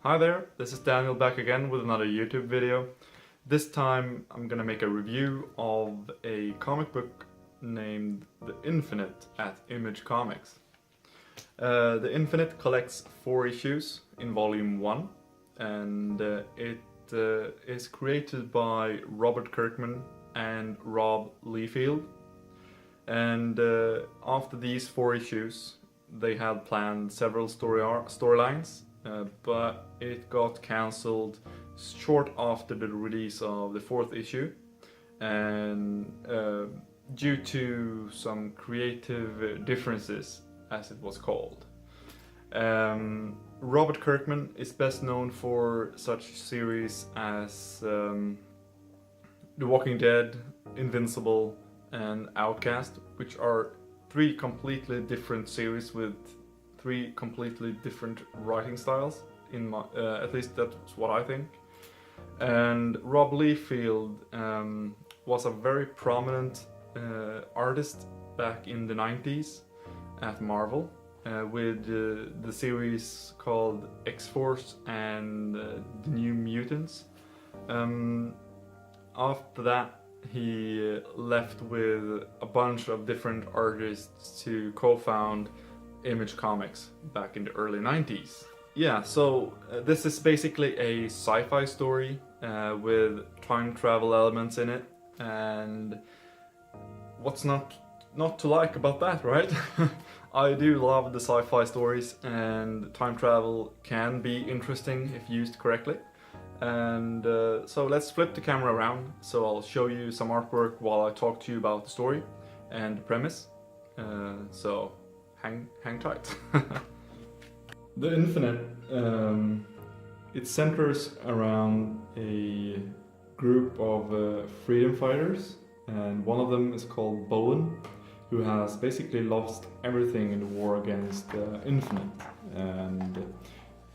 Hi there, this is Daniel back again with another YouTube video. This time I'm gonna make a review of a comic book named The Infinite at Image Comics. The Infinite collects 4 issues in volume 1 and it is created by Robert Kirkman and Rob Liefeld. And after these 4 issues they had planned several storylines. But it got cancelled short after the release of the 4th issue, and due to some creative differences, as it was called. Robert Kirkman is best known for such series as The Walking Dead, Invincible, and Outcast, which are 3 completely different series with 3 completely different writing styles, in my, at least that's what I think. And Rob Liefeld was a very prominent artist back in the 90s at Marvel with the series called X-Force and The New Mutants. After that he left with a bunch of different artists to co-found Image Comics back in the early 90s. Yeah, so this is basically a sci-fi story with time travel elements in it, and what's not to like about that, right? I do love the sci-fi stories, and time travel can be interesting if used correctly. And so let's flip the camera around, so I'll show you some artwork while I talk to you about the story and the premise. So hang tight. The Infinite, it centers around a group of freedom fighters, and one of them is called Bowen, who has basically lost everything in the war against Infinite. And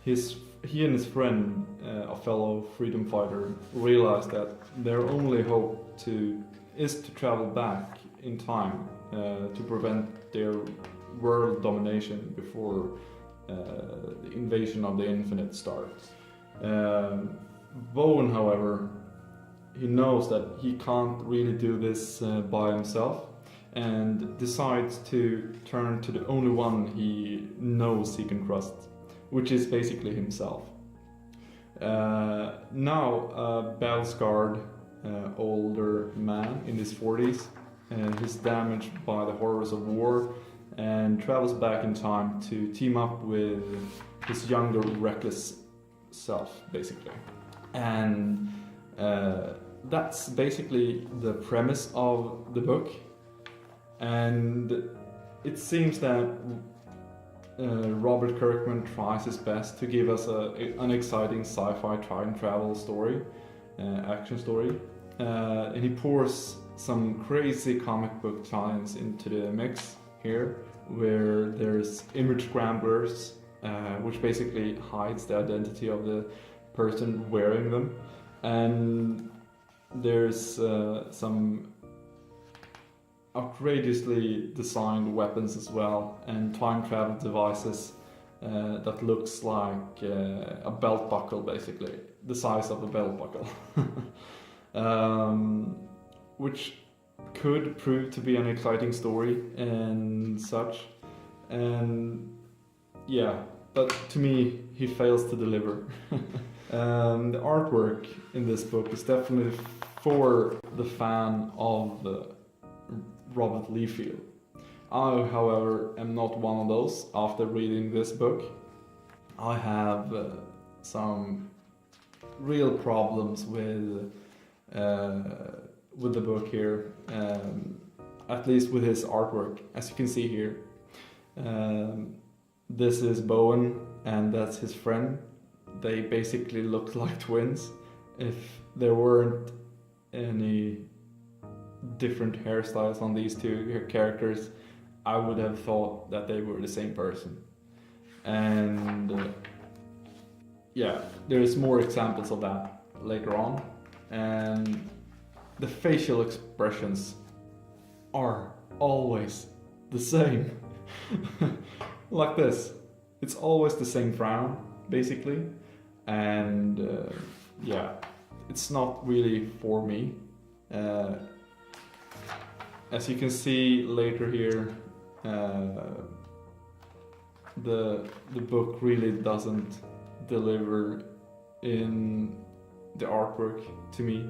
he and his friend, a fellow freedom fighter, realize that their only hope is to travel back in time to prevent their world domination before the invasion of the Infinite starts. Bowen, however, he knows that he can't really do this by himself, and decides to turn to the only one he knows he can trust, which is basically himself. Now a battle-scarred older man in his 40s, he's damaged by the horrors of war, and travels back in time to team up with his younger, reckless self, basically. And that's basically the premise of the book. And it seems that Robert Kirkman tries his best to give us an exciting sci-fi time travel story, action story. And he pours some crazy comic book tie-ins into the mix here, where there's image scramblers, which basically hides the identity of the person wearing them, and there's some outrageously designed weapons as well, and time travel devices that looks like a belt buckle, basically the size of a belt buckle, which could prove to be an exciting story and such. And yeah, but to me he fails to deliver. The artwork in this book is definitely for the fan of Robert Liefeld. I, however, am not one of those. After reading this book, I have some real problems with the book here, at least with his artwork. As you can see here, this is Bowen and that's his friend. They basically look like twins. If there weren't any different hairstyles on these 2 characters, I would have thought that they were the same person. And yeah, there's more examples of that later on. And the facial expressions are always the same. Like this. It's always the same frown, basically. and yeah, it's not really for me. As you can see later here, the book really doesn't deliver in the artwork to me.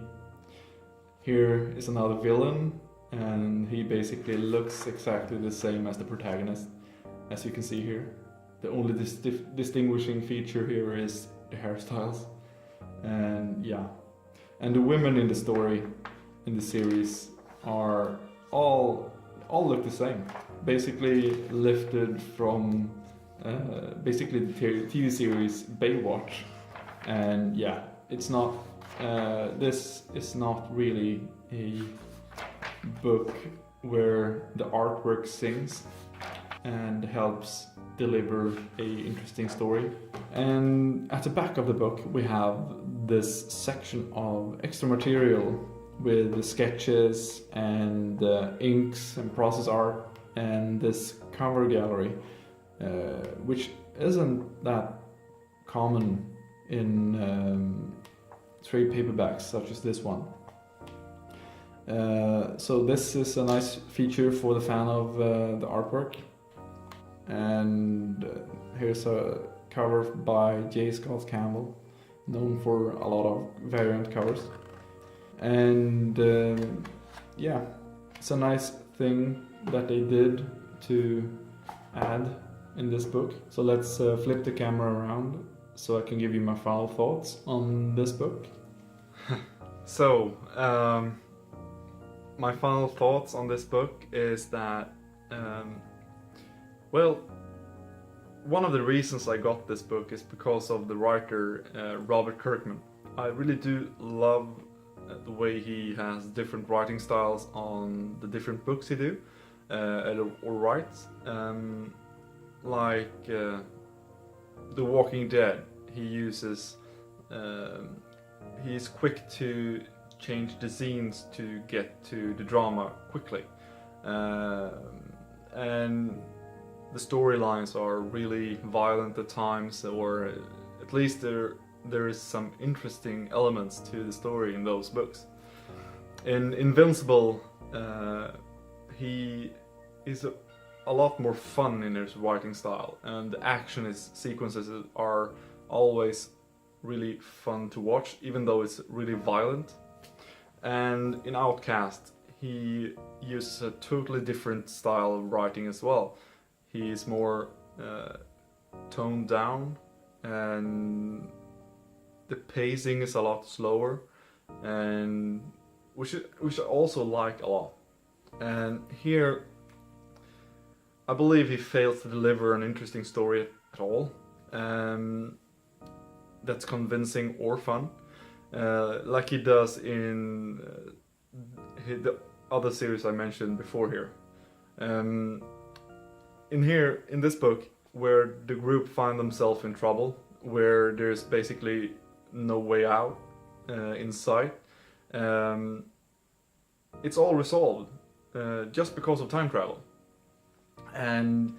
Here is another villain, and he basically looks exactly the same as the protagonist, as you can see here. The only distinguishing feature here is the hairstyles, and yeah, and the women in the story, in the series, are all look the same, basically lifted from basically the TV series Baywatch. And yeah, it's not this is not really a book where the artwork sings and helps deliver a interesting story. And at the back of the book we have this section of extra material with the sketches and inks and process art, and this cover gallery, which isn't that common in trade paperbacks such as this one. So this is a nice feature for the fan of the artwork. And here's a cover by J. Scott Campbell, known for a lot of variant covers. And yeah, it's a nice thing that they did to add in this book. So let's flip the camera around so I can give you my final thoughts on this book. So, my final thoughts on this book is that, well, one of the reasons I got this book is because of the writer Robert Kirkman. I really do love the way he has different writing styles on the different books he do or writes. Like The Walking Dead, he uses he's quick to change the scenes to get to the drama quickly, and the storylines are really violent at times, or at least there is some interesting elements to the story in those books. In Invincible, he is a lot more fun in his writing style, and the action sequences are always really fun to watch, even though it's really violent. And in Outcast, he uses a totally different style of writing as well. He is more toned down, and the pacing is a lot slower, and which I also like a lot. And here, I believe he fails to deliver an interesting story at all, that's convincing or fun, like he does in the other series I mentioned before here. In this book, where the group find themselves in trouble, where there's basically no way out in sight, it's all resolved just because of time travel. And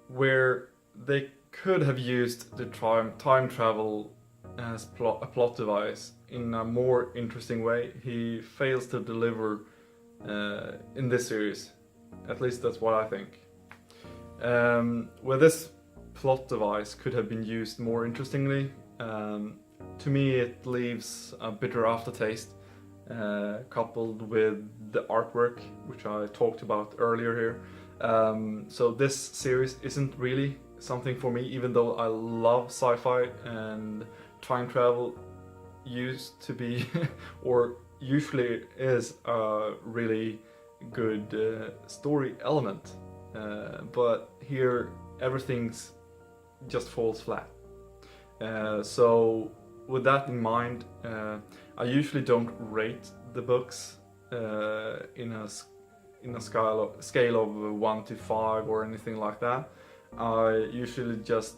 where they could have used the time travel as a plot device in a more interesting way, he fails to deliver in this series. At least that's what I think. Where this plot device could have been used more interestingly, to me it leaves a bitter aftertaste, coupled with the artwork, which I talked about earlier here. So this series isn't really something for me, even though I love sci-fi, and time travel used to be or usually is a really good story element, but here everything's just falls flat. So with that in mind, I usually don't rate the books in a scale of 1 to 5 or anything like that. I usually just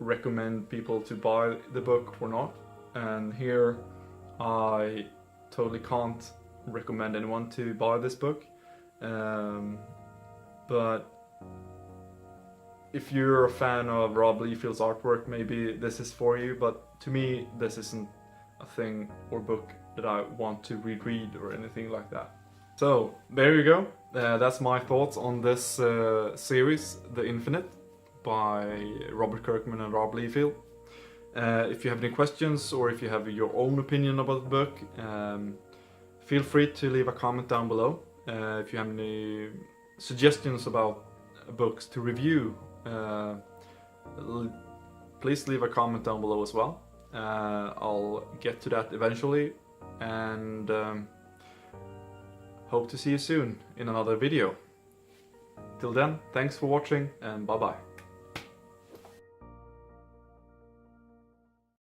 recommend people to buy the book or not, and here I totally can't recommend anyone to buy this book, but if you're a fan of Rob Liefeld's artwork, maybe this is for you, but to me this isn't a thing or book that I want to reread or anything like that. So there you go, that's my thoughts on this series, The Infinite, by Robert Kirkman and Rob Liefeld. If you have any questions or if you have your own opinion about the book, feel free to leave a comment down below. If you have any suggestions about books to review, please leave a comment down below as well. I'll get to that eventually, and hope to see you soon in another video. Till then, thanks for watching and bye bye.